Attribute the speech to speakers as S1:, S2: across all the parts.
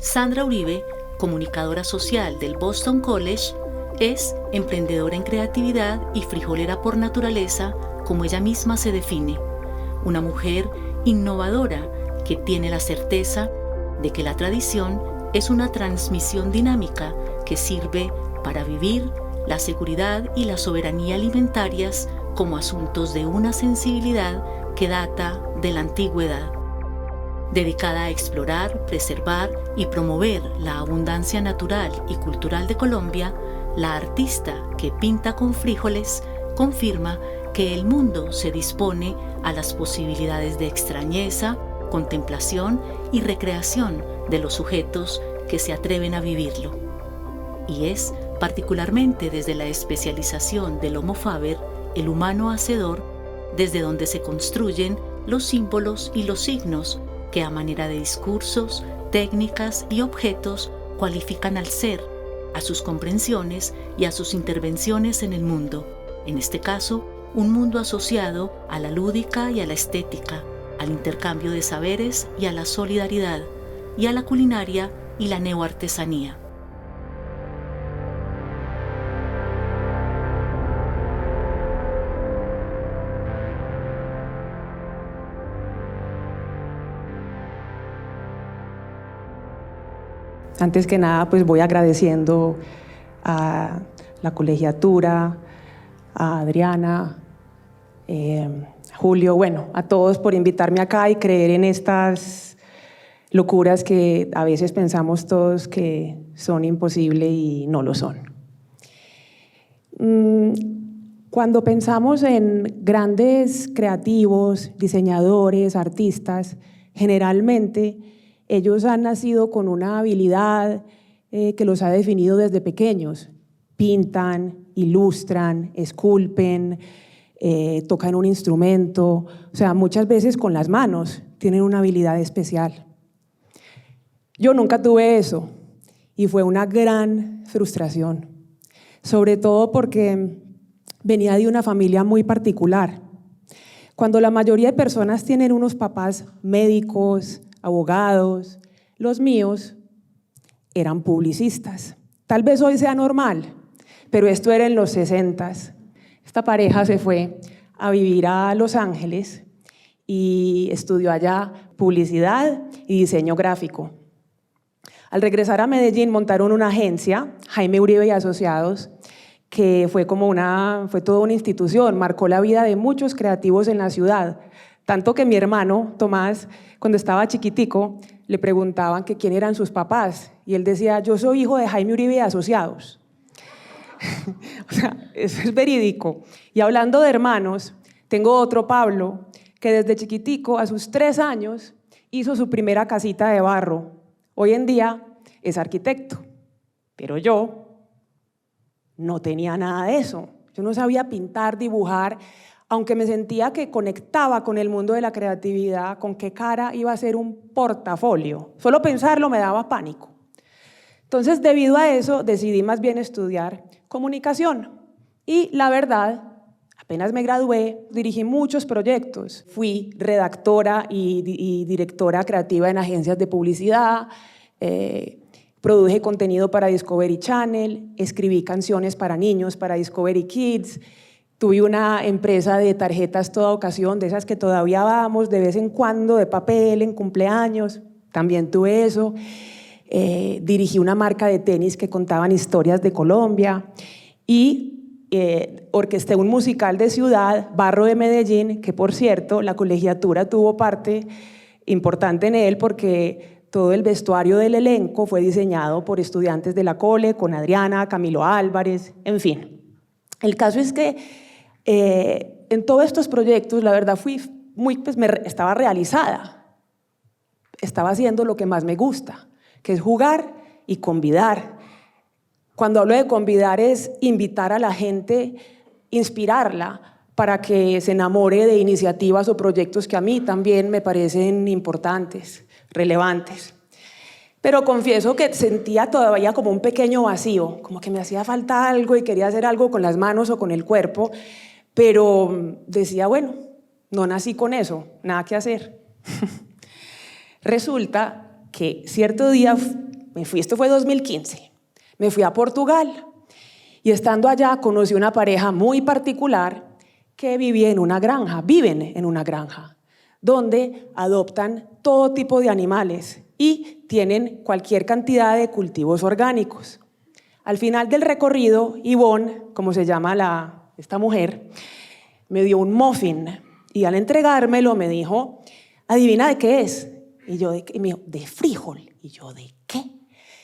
S1: Sandra Uribe, comunicadora social del Boston College, es emprendedora en creatividad y frijolera por naturaleza, como ella misma se define. Una mujer innovadora que tiene la certeza de que la tradición es una transmisión dinámica que sirve para vivir la seguridad y la soberanía alimentarias como asuntos de una sensibilidad que data de la antigüedad. Dedicada a explorar, preservar y promover la abundancia natural y cultural de Colombia, la artista que pinta con frijoles confirma que el mundo se dispone a las posibilidades de extrañeza, contemplación y recreación de los sujetos que se atreven a vivirlo. Y es particularmente desde la especialización del Homo faber, el humano hacedor, desde donde se construyen los símbolos y los signos que a manera de discursos, técnicas y objetos cualifican al ser, a sus comprensiones y a sus intervenciones en el mundo, en este caso, un mundo asociado a la lúdica y a la estética, al intercambio de saberes y a la solidaridad, y a la culinaria y la neoartesanía.
S2: Antes que nada, pues voy agradeciendo a la colegiatura, a Adriana, Julio, bueno, a todos por invitarme acá y creer en estas locuras que a veces pensamos todos que son imposibles y no lo son. Cuando pensamos en grandes creativos, diseñadores, artistas, generalmente ellos han nacido con una habilidad que los ha definido desde pequeños. Pintan, ilustran, esculpen, tocan un instrumento, o sea, muchas veces con las manos tienen una habilidad especial. Yo nunca tuve eso y fue una gran frustración, sobre todo porque venía de una familia muy particular. Cuando la mayoría de personas tienen unos papás médicos, abogados, los míos eran publicistas. Tal vez hoy sea normal, pero esto era en los 60s. Esta pareja se fue a vivir a Los Ángeles y estudió allá publicidad y diseño gráfico. Al regresar a Medellín montaron una agencia, Jaime Uribe y Asociados, que fue toda una institución, marcó la vida de muchos creativos en la ciudad. Tanto que mi hermano, Tomás, cuando estaba chiquitico, le preguntaban que quién eran sus papás. Y él decía, yo soy hijo de Jaime Uribe y Asociados. O sea, eso es verídico. Y hablando de hermanos, tengo otro Pablo, que desde chiquitico, a sus 3 años, hizo su primera casita de barro. Hoy en día es arquitecto. Pero yo no tenía nada de eso. Yo no sabía pintar, dibujar, aunque me sentía que conectaba con el mundo de la creatividad, con qué cara iba a ser un portafolio. Solo pensarlo me daba pánico. Entonces, debido a eso, decidí más bien estudiar comunicación. Y la verdad, apenas me gradué, dirigí muchos proyectos. Fui redactora y directora creativa en agencias de publicidad, produje contenido para Discovery Channel, escribí canciones para niños, para Discovery Kids. Tuve una empresa de tarjetas toda ocasión, de esas que todavía vamos de vez en cuando, de papel, en cumpleaños. También tuve eso. Dirigí una marca de tenis que contaban historias de Colombia y orquesté un musical de ciudad, Barro de Medellín, que por cierto, la colegiatura tuvo parte importante en él porque todo el vestuario del elenco fue diseñado por estudiantes de la Cole, con Adriana, Camilo Álvarez, en fin. El caso es que en todos estos proyectos, la verdad, estaba realizada. Estaba haciendo lo que más me gusta, que es jugar y convidar. Cuando hablo de convidar es invitar a la gente, inspirarla para que se enamore de iniciativas o proyectos que a mí también me parecen importantes, relevantes. Pero confieso que sentía todavía como un pequeño vacío, como que me hacía falta algo y quería hacer algo con las manos o con el cuerpo, pero decía, bueno, no nací con eso, nada que hacer. Resulta que cierto día esto fue 2015, me fui a Portugal y estando allá conocí una pareja muy particular que viven en una granja, donde adoptan todo tipo de animales y tienen cualquier cantidad de cultivos orgánicos. Al final del recorrido, Ivonne, como se llama esta mujer, me dio un muffin y al entregármelo me dijo, adivina de qué es. Y me dijo, de frijol. Y yo, ¿de qué?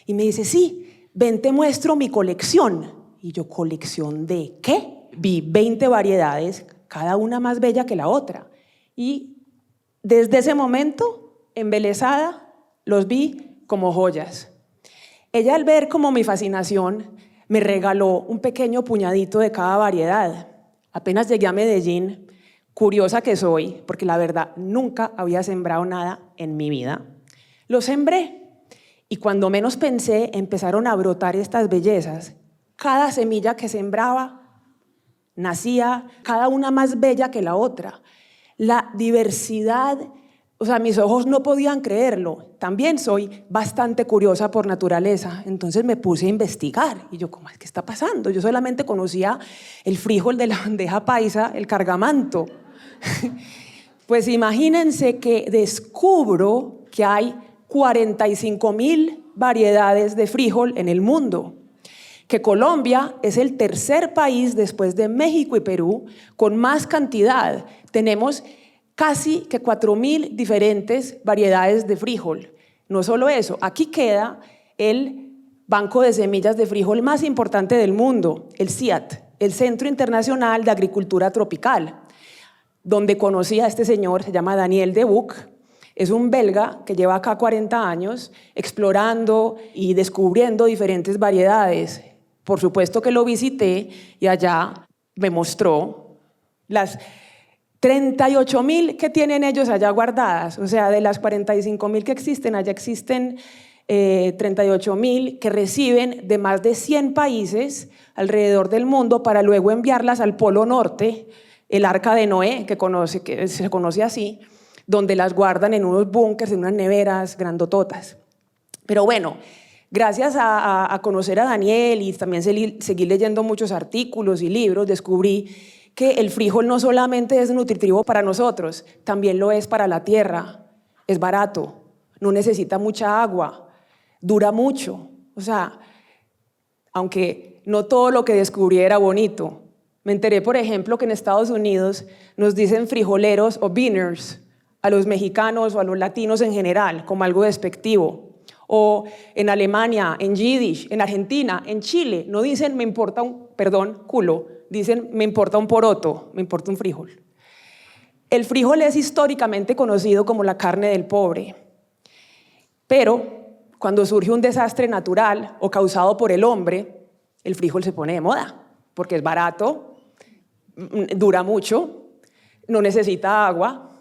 S2: Y me dice, sí, ven, te muestro mi colección. Y yo, ¿colección de qué? Vi 20 variedades, cada una más bella que la otra. Y desde ese momento, embelesada, los vi como joyas. Ella, al ver como mi fascinación, me regaló un pequeño puñadito de cada variedad. Apenas llegué a Medellín, curiosa que soy, porque la verdad nunca había sembrado nada en mi vida, lo sembré. Y cuando menos pensé, empezaron a brotar estas bellezas. Cada semilla que sembraba nacía, cada una más bella que la otra. La diversidad, o sea, mis ojos no podían creerlo. También soy bastante curiosa por naturaleza, entonces me puse a investigar. Y yo, ¿cómo es que está pasando? Yo solamente conocía el frijol de la bandeja paisa, el cargamanto. Pues imagínense que descubro que hay 45.000 variedades de frijol en el mundo, que Colombia es el tercer país después de México y Perú con más cantidad. Tenemos casi que 4.000 diferentes variedades de frijol. No solo eso, aquí queda el banco de semillas de frijol más importante del mundo, el CIAT, el Centro Internacional de Agricultura Tropical, donde conocí a este señor, se llama Daniel De Buc. Es un belga que lleva acá 40 años explorando y descubriendo diferentes variedades. Por supuesto que lo visité y allá me mostró las 38.000 que tienen ellos allá guardadas. O sea, de las 45.000 que existen, allá existen 38.000 que reciben de más de 100 países alrededor del mundo para luego enviarlas al Polo Norte, el Arca de Noé, que se conoce así, donde las guardan en unos búnkers, en unas neveras grandototas. Pero bueno, gracias a conocer a Daniel y también seguir leyendo muchos artículos y libros, descubrí que el frijol no solamente es nutritivo para nosotros, también lo es para la tierra. Es barato, no necesita mucha agua, dura mucho. O sea, aunque no todo lo que descubrí era bonito. Me enteré, por ejemplo, que en Estados Unidos nos dicen frijoleros o beaners a los mexicanos o a los latinos en general, como algo despectivo. O en Alemania, en Yiddish, en Argentina, en Chile, no dicen me importa culo, dicen me importa un poroto, me importa un frijol. El frijol es históricamente conocido como la carne del pobre, pero cuando surge un desastre natural o causado por el hombre, el frijol se pone de moda, porque es barato, dura mucho, no necesita agua.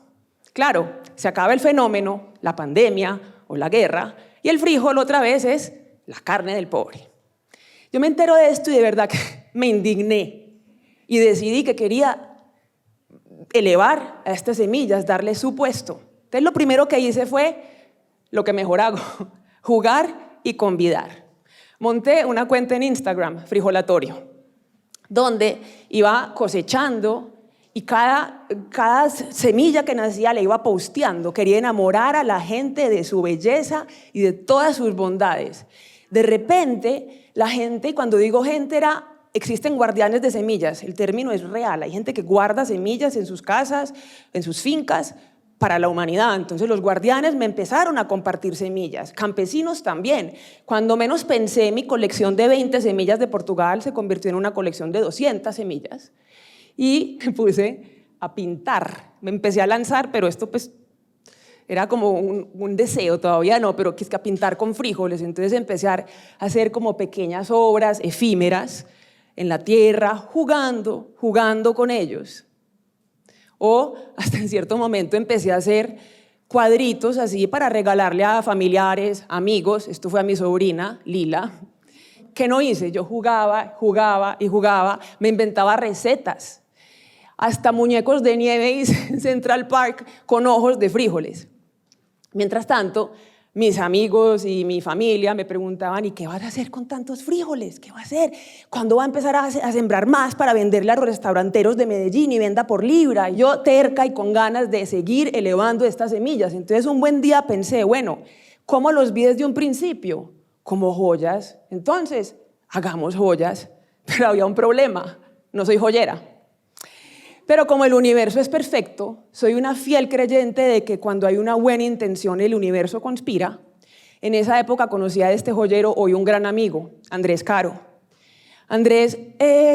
S2: Claro, se acaba el fenómeno, la pandemia o la guerra, y el frijol otra vez es la carne del pobre. Yo me entero de esto y de verdad que me indigné y decidí que quería elevar a estas semillas, darles su puesto. Entonces lo primero que hice fue lo que mejor hago, jugar y convidar. Monté una cuenta en Instagram, Frijolatorio, donde iba cosechando y cada semilla que nacía la iba posteando. Quería enamorar a la gente de su belleza y de todas sus bondades. De repente, la gente, y cuando digo gente existen guardianes de semillas, el término es real, hay gente que guarda semillas en sus casas, en sus fincas, para la humanidad. Entonces los guardianes me empezaron a compartir semillas, campesinos también. Cuando menos pensé, mi colección de 20 semillas de Portugal se convirtió en una colección de 200 semillas y me puse a pintar. Me empecé a lanzar, pero esto pues era como un deseo, todavía no, pero que es que a pintar con frijoles. Entonces empecé a hacer como pequeñas obras efímeras en la tierra, jugando con ellos. O hasta en cierto momento empecé a hacer cuadritos así para regalarle a familiares, amigos. Esto fue a mi sobrina, Lila. ¿Qué no hice? Yo jugaba, me inventaba recetas. Hasta muñecos de nieve hice en Central Park con ojos de frijoles. Mientras tanto, mis amigos y mi familia me preguntaban, ¿y qué vas a hacer con tantos frijoles? ¿Qué va a hacer? ¿Cuándo va a empezar a sembrar más para venderle a los restauranteros de Medellín y venda por libra? Y yo terca y con ganas de seguir elevando estas semillas. Entonces un buen día pensé, bueno, ¿cómo los vi desde un principio? Como joyas. Entonces, hagamos joyas. Pero había un problema, no soy joyera. Pero como el universo es perfecto, soy una fiel creyente de que cuando hay una buena intención el universo conspira. En esa época conocí a este joyero, hoy un gran amigo, Andrés Caro. Andrés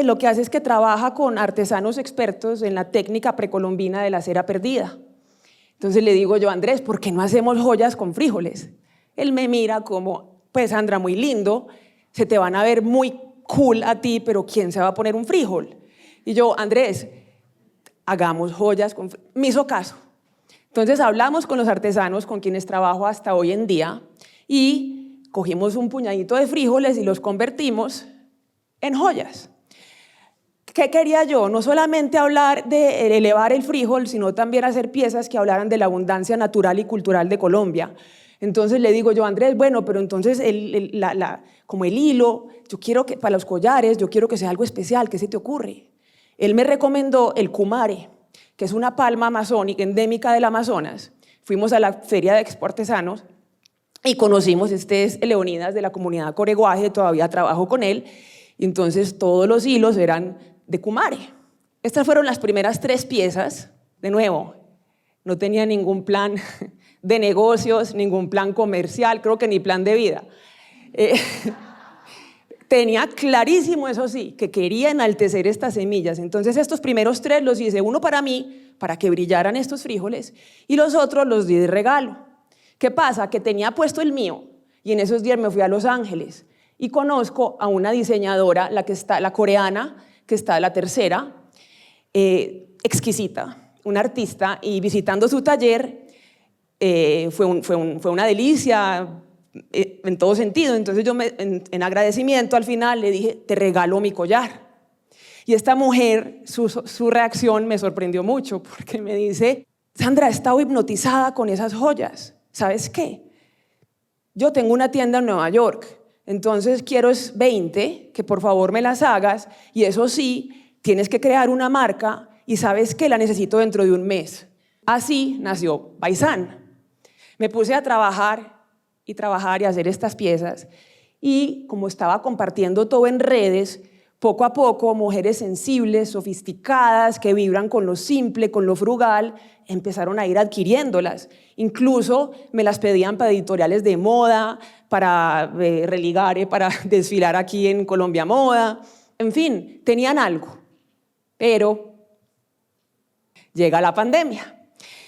S2: lo que hace es que trabaja con artesanos expertos en la técnica precolombina de la cera perdida. Entonces le digo yo, Andrés, ¿por qué no hacemos joyas con frijoles? Él me mira como, pues Sandra, muy lindo, se te van a ver muy cool a ti, pero ¿quién se va a poner un frijol? Y yo, Andrés, hagamos joyas con frijoles. Me hizo caso. Entonces hablamos con los artesanos con quienes trabajo hasta hoy en día y cogimos un puñadito de frijoles y los convertimos en joyas. ¿Qué quería yo? No solamente hablar de elevar el frijol, sino también hacer piezas que hablaran de la abundancia natural y cultural de Colombia. Entonces le digo yo, Andrés, bueno, pero entonces como el hilo, yo quiero que para los collares, yo quiero que sea algo especial, ¿qué se te ocurre? Él me recomendó el cumare, que es una palma amazónica endémica del Amazonas. Fuimos a la Feria de Expo Artesanos y conocimos, este es Leonidas de la comunidad Coreguaje, todavía trabajo con él, y entonces todos los hilos eran de cumare. Estas fueron las primeras 3 piezas. De nuevo, no tenía ningún plan de negocios, ningún plan comercial, creo que ni plan de vida. Tenía clarísimo, eso sí, que quería enaltecer estas semillas. Entonces estos primeros 3 los hice, uno para mí, para que brillaran estos frijoles, y los otros los di de regalo. ¿Qué pasa? Que tenía puesto el mío, y en esos días me fui a Los Ángeles, y conozco a una diseñadora, la coreana, que está la tercera, exquisita, una artista, y visitando su taller fue una delicia en todo sentido. Entonces yo en agradecimiento al final le dije, te regalo mi collar. Y esta mujer, su reacción me sorprendió mucho porque me dice, Sandra, he estado hipnotizada con esas joyas. ¿Sabes qué? Yo tengo una tienda en Nueva York. Entonces quiero 20, que por favor me las hagas, y eso sí, tienes que crear una marca y sabes que la necesito dentro de un mes. Así nació Baizán. Me puse a trabajar y hacer estas piezas, y como estaba compartiendo todo en redes, poco a poco mujeres sensibles, sofisticadas, que vibran con lo simple, con lo frugal, empezaron a ir adquiriéndolas. Incluso me las pedían para editoriales de moda, para religar, para desfilar aquí en Colombia Moda. En fin, tenían algo. Pero llega la pandemia.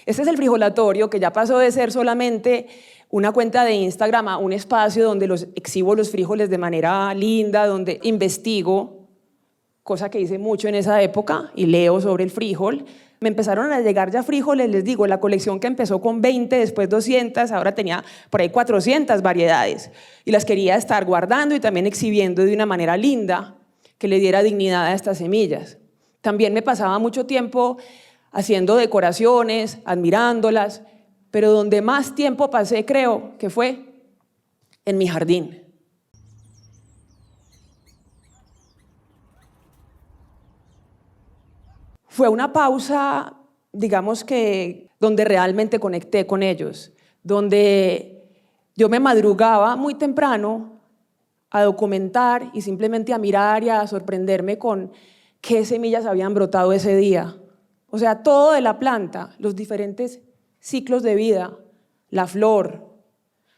S2: Este es el frijolatorio, que ya pasó de ser solamente una cuenta de Instagram a un espacio donde exhibo los frijoles de manera linda, donde investigo, cosa que hice mucho en esa época, y leo sobre el frijol. Me empezaron a llegar ya frijoles, les digo, la colección que empezó con 20, después 200, ahora tenía por ahí 400 variedades. Y las quería estar guardando y también exhibiendo de una manera linda, que le diera dignidad a estas semillas. También me pasaba mucho tiempo haciendo decoraciones, admirándolas, pero donde más tiempo pasé, creo que fue en mi jardín. Fue una pausa, digamos que, donde realmente conecté con ellos, donde yo me madrugaba muy temprano a documentar y simplemente a mirar y a sorprenderme con qué semillas habían brotado ese día. O sea, todo de la planta, los diferentes ciclos de vida, la flor,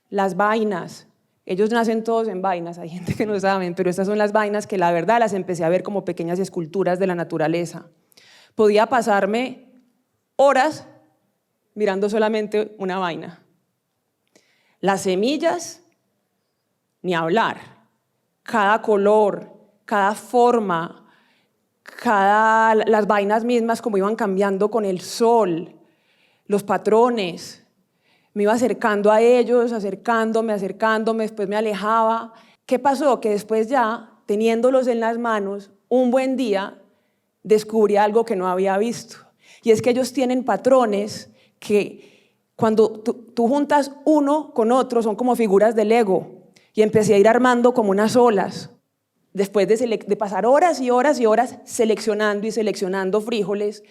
S2: las vainas. Ellos nacen todos en vainas, hay gente que no saben, pero estas son las vainas que la verdad las empecé a ver como pequeñas esculturas de la naturaleza. Podía pasarme horas mirando solamente una vaina. Las semillas, ni hablar. Cada color, cada forma, las vainas mismas como iban cambiando con el sol, los patrones. Me iba acercando a ellos, acercándome, después me alejaba. ¿Qué pasó? Que después ya, teniéndolos en las manos, un buen día descubrí algo que no había visto. Y es que ellos tienen patrones que Cuando tú juntas uno con otro, son como figuras de Lego. Y empecé a ir armando como unas olas. Después de pasar horas y horas y horas seleccionando y seleccionando frijoles,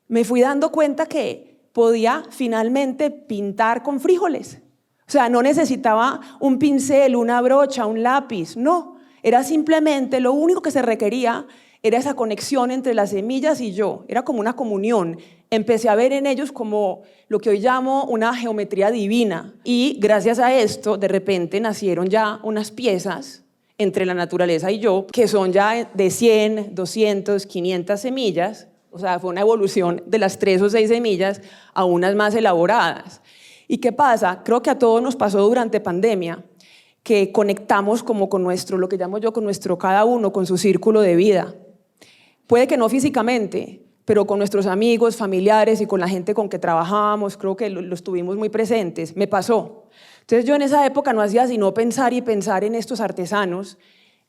S2: me fui dando cuenta que podía finalmente pintar con frijoles. O sea, no necesitaba un pincel, una brocha, un lápiz, no. Era simplemente, lo único que se requería era esa conexión entre las semillas y yo. Era como una comunión. Empecé a ver en ellos como lo que hoy llamo una geometría divina. Y gracias a esto, de repente nacieron ya unas piezas entre la naturaleza y yo, que son ya de 100, 200, 500 semillas. O sea, fue una evolución de las 3 o 6 semillas a unas más elaboradas. ¿Y qué pasa? Creo que a todos nos pasó durante pandemia, que conectamos como con nuestro, lo que llamo yo, con nuestro cada uno, con su círculo de vida. Puede que no físicamente, pero con nuestros amigos, familiares y con la gente con que trabajábamos, creo que los tuvimos muy presentes. Me pasó. Entonces yo en esa época no hacía sino pensar y pensar en estos artesanos,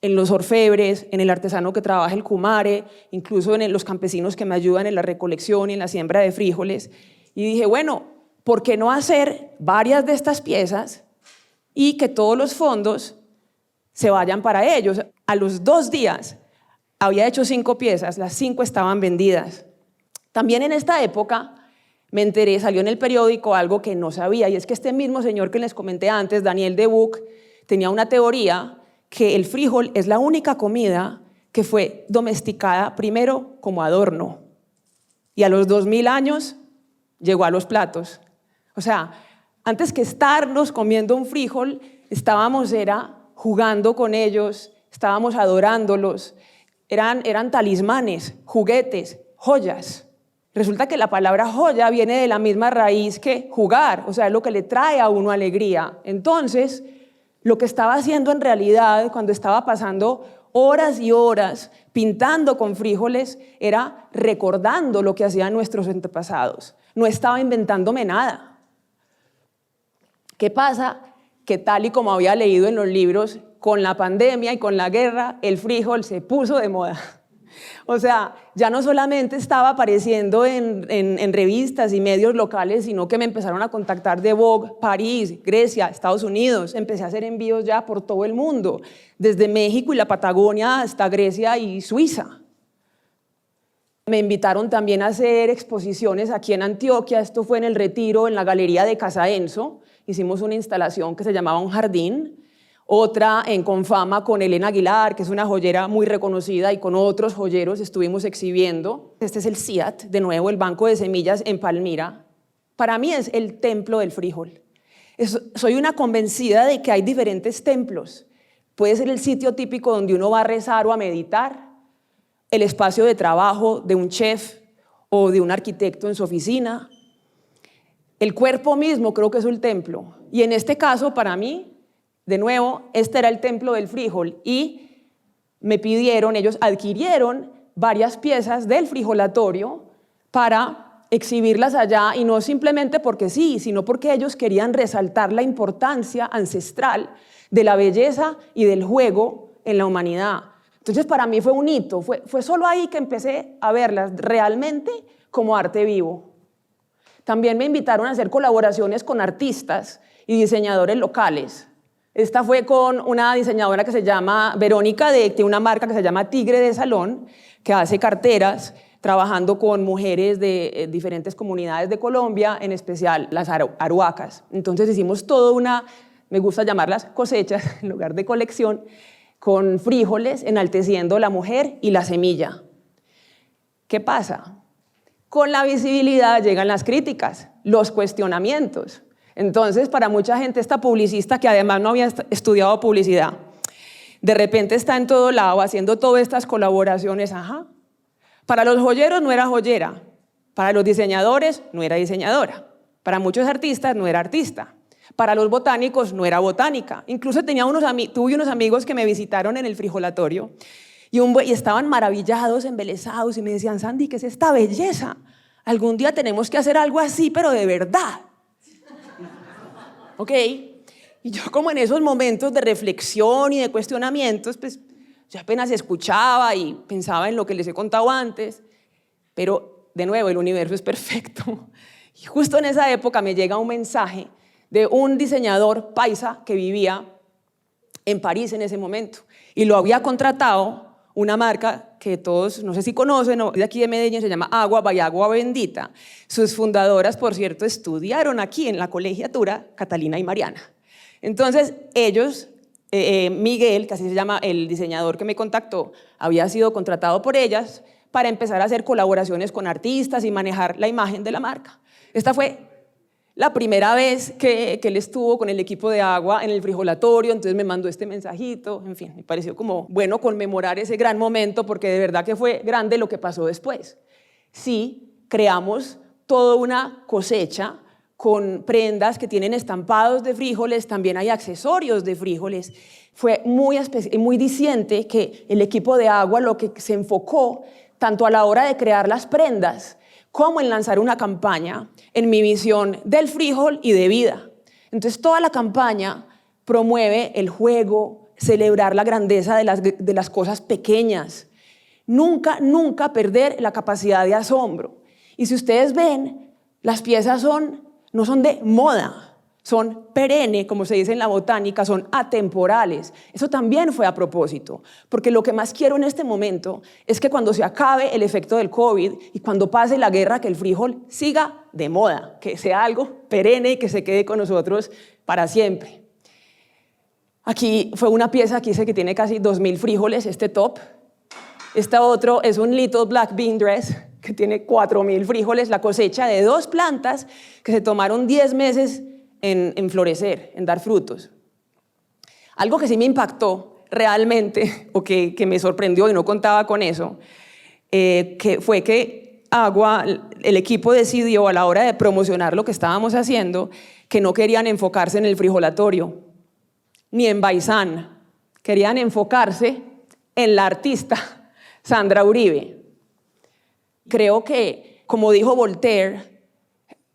S2: en los orfebres, en el artesano que trabaja el kumare, incluso en los campesinos que me ayudan en la recolección y en la siembra de frijoles. Y dije, bueno, ¿por qué no hacer varias de estas piezas y que todos los fondos se vayan para ellos? A los 2 días había hecho 5 piezas, las 5 estaban vendidas. También en esta época me enteré, salió en el periódico algo que no sabía, y es que este mismo señor que les comenté antes, Daniel Debuc, tenía una teoría que el frijol es la única comida que fue domesticada primero como adorno, y a los 2000 años llegó a los platos. O sea, antes que estarnos comiendo un frijol, estábamos jugando con ellos, estábamos adorándolos, eran talismanes, juguetes, joyas. Resulta que la palabra joya viene de la misma raíz que jugar, o sea, es lo que le trae a uno alegría. Entonces, lo que estaba haciendo en realidad, cuando estaba pasando horas y horas pintando con frijoles, era recordando lo que hacían nuestros antepasados. No estaba inventándome nada. ¿Qué pasa? Que tal y como había leído en los libros, con la pandemia y con la guerra, el frijol se puso de moda. O sea, ya no solamente estaba apareciendo en revistas y medios locales, sino que me empezaron a contactar de Vogue, París, Grecia, Estados Unidos. Empecé a hacer envíos ya por todo el mundo, desde México y la Patagonia hasta Grecia y Suiza. Me invitaron también a hacer exposiciones aquí en Antioquia. Esto fue en el Retiro, en la Galería de Casa Enzo. Hicimos una instalación que se llamaba Un Jardín. Otra en Confama con Elena Aguilar, que es una joyera muy reconocida, y con otros joyeros estuvimos exhibiendo. Este es el CIAT, de nuevo, el Banco de Semillas en Palmira. Para mí es el templo del frijol. Soy una convencida de que hay diferentes templos. Puede ser el sitio típico donde uno va a rezar o a meditar, el espacio de trabajo de un chef o de un arquitecto en su oficina. El cuerpo mismo creo que es el templo. Y en este caso, para mí, de nuevo, este era el templo del frijol, y me pidieron, ellos adquirieron varias piezas del frijolatorio para exhibirlas allá, y no simplemente porque sí, sino porque ellos querían resaltar la importancia ancestral de la belleza y del juego en la humanidad. Entonces para mí fue un hito, fue solo ahí que empecé a verlas realmente como arte vivo. También me invitaron a hacer colaboraciones con artistas y diseñadores locales. Esta fue con una diseñadora que se llama Verónica, tiene una marca que se llama Tigre de Salón, que hace carteras, trabajando con mujeres de diferentes comunidades de Colombia, en especial las aruacas. Entonces hicimos me gusta llamarlas cosechas, en lugar de colección, con frijoles, enalteciendo la mujer y la semilla. ¿Qué pasa? Con la visibilidad llegan las críticas, los cuestionamientos. Entonces, para mucha gente, esta publicista, que además no había estudiado publicidad, de repente está en todo lado haciendo todas estas colaboraciones. Para los joyeros no era joyera, para los diseñadores no era diseñadora, para muchos artistas no era artista, para los botánicos no era botánica. Incluso tuve unos amigos que me visitaron en el frijolatorio y estaban maravillados, embelesados, y me decían: Sandy, ¿qué es esta belleza? Algún día tenemos que hacer algo así, pero de verdad. ¿Ok? Y yo, como en esos momentos de reflexión y de cuestionamientos, pues yo apenas escuchaba y pensaba en lo que les he contado antes, pero de nuevo el universo es perfecto Y justo en esa época me llega un mensaje de un diseñador paisa que vivía en París en ese momento y lo había contratado una marca que todos, no sé si conocen, de aquí de Medellín, se llama Agua by Agua Bendita. Sus fundadoras, por cierto, estudiaron aquí en la colegiatura Catalina y Mariana. Entonces ellos, Miguel, que así se llama el diseñador que me contactó, había sido contratado por ellas para empezar a hacer colaboraciones con artistas y manejar la imagen de la marca. Esta fue la primera vez que él estuvo con el equipo de Agua en el frijolatorio, entonces me mandó este mensajito, en fin, me pareció como bueno conmemorar ese gran momento porque de verdad que fue grande lo que pasó después. Sí, creamos toda una cosecha con prendas que tienen estampados de frijoles, también hay accesorios de frijoles. Fue muy diciente que el equipo de Agua lo que se enfocó tanto a la hora de crear las prendas como en lanzar una campaña en mi visión del frijol y de vida. Entonces toda la campaña promueve el juego, celebrar la grandeza de las cosas pequeñas, nunca perder la capacidad de asombro. Y si ustedes ven, las piezas no son de moda, son perenne, como se dice en la botánica, son atemporales. Eso también fue a propósito, porque lo que más quiero en este momento es que cuando se acabe el efecto del COVID y cuando pase la guerra, que el frijol siga de moda, que sea algo perenne y que se quede con nosotros para siempre. Aquí fue una pieza, aquí dice que tiene casi 2.000 frijoles, este top. Este otro es un Little Black Bean Dress, que tiene 4.000 frijoles, la cosecha de 2 plantas que se tomaron 10 meses en florecer, en dar frutos. Algo que sí me impactó realmente, o que me sorprendió y no contaba con eso, que fue que Agua, el equipo decidió a la hora de promocionar lo que estábamos haciendo, que no querían enfocarse en el frijolatorio, ni en Baizán, querían enfocarse en la artista Sandra Uribe. Creo que, como dijo Voltaire,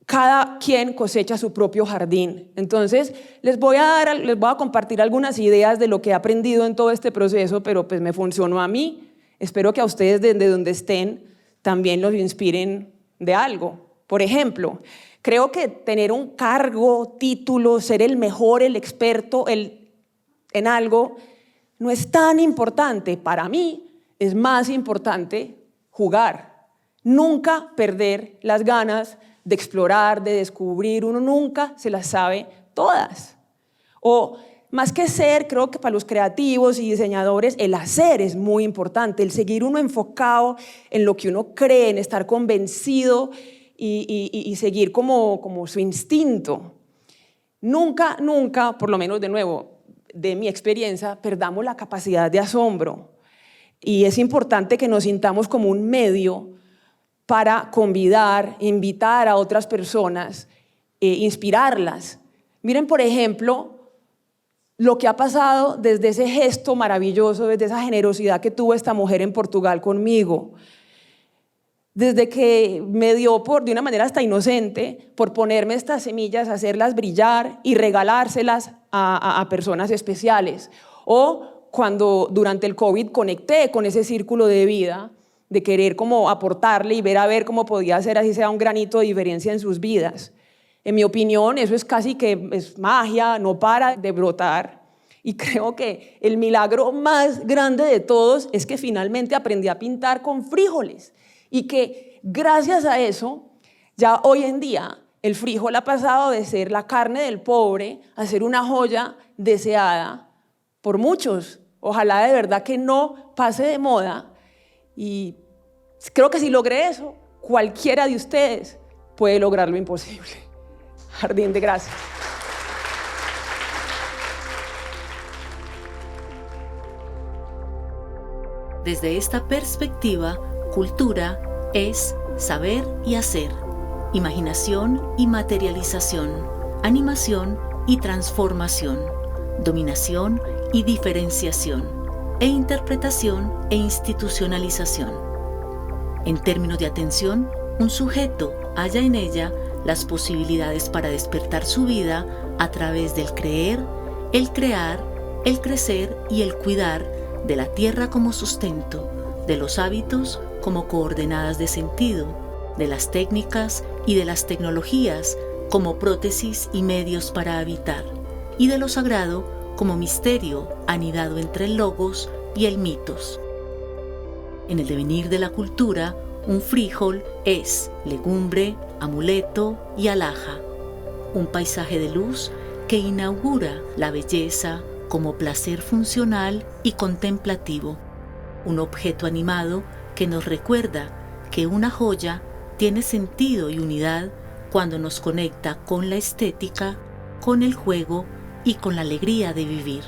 S2: cada quien cosecha su propio jardín. Entonces, les voy a compartir algunas ideas de lo que he aprendido en todo este proceso, pero pues me funcionó a mí. Espero que a ustedes desde donde estén también los inspiren de algo. Por ejemplo, creo que tener un cargo, título, ser el mejor, el experto en algo, no es tan importante. Para mí es más importante jugar. Nunca perder las ganas de explorar, de descubrir, uno nunca se las sabe todas. O más que ser, creo que para los creativos y diseñadores, el hacer es muy importante, el seguir uno enfocado en lo que uno cree, en estar convencido y seguir como su instinto. Nunca, por lo menos de nuevo, de mi experiencia, perdamos la capacidad de asombro. Y es importante que nos sintamos como un medio para convidar, invitar a otras personas, inspirarlas. Miren, por ejemplo, lo que ha pasado desde ese gesto maravilloso, desde esa generosidad que tuvo esta mujer en Portugal conmigo, desde que me dio de una manera hasta inocente, por ponerme estas semillas, hacerlas brillar y regalárselas a personas especiales. O cuando durante el COVID conecté con ese círculo de vida, de querer como aportarle y ver a ver cómo podía hacer así sea un granito de diferencia en sus vidas. En mi opinión, eso es casi que es magia, no para de brotar. Y creo que el milagro más grande de todos es que finalmente aprendí a pintar con frijoles y que gracias a eso, ya hoy en día, el frijol ha pasado de ser la carne del pobre a ser una joya deseada por muchos. Ojalá de verdad que no pase de moda. Y creo que si logré eso, cualquiera de ustedes puede lograr lo imposible. Jardín de Gracia.
S1: Desde esta perspectiva, cultura es saber y hacer, imaginación y materialización, animación y transformación, dominación y diferenciación, e interpretación e institucionalización. En términos de atención, un sujeto halla en ella las posibilidades para despertar su vida a través del creer, el crear, el crecer y el cuidar de la tierra como sustento, de los hábitos como coordenadas de sentido, de las técnicas y de las tecnologías como prótesis y medios para habitar, y de lo sagrado como misterio anidado entre el logos y el mitos. En el devenir de la cultura, un frijol es legumbre, amuleto y alhaja, un paisaje de luz que inaugura la belleza como placer funcional y contemplativo, un objeto animado que nos recuerda que una joya tiene sentido y unidad cuando nos conecta con la estética, con el juego y con la alegría de vivir.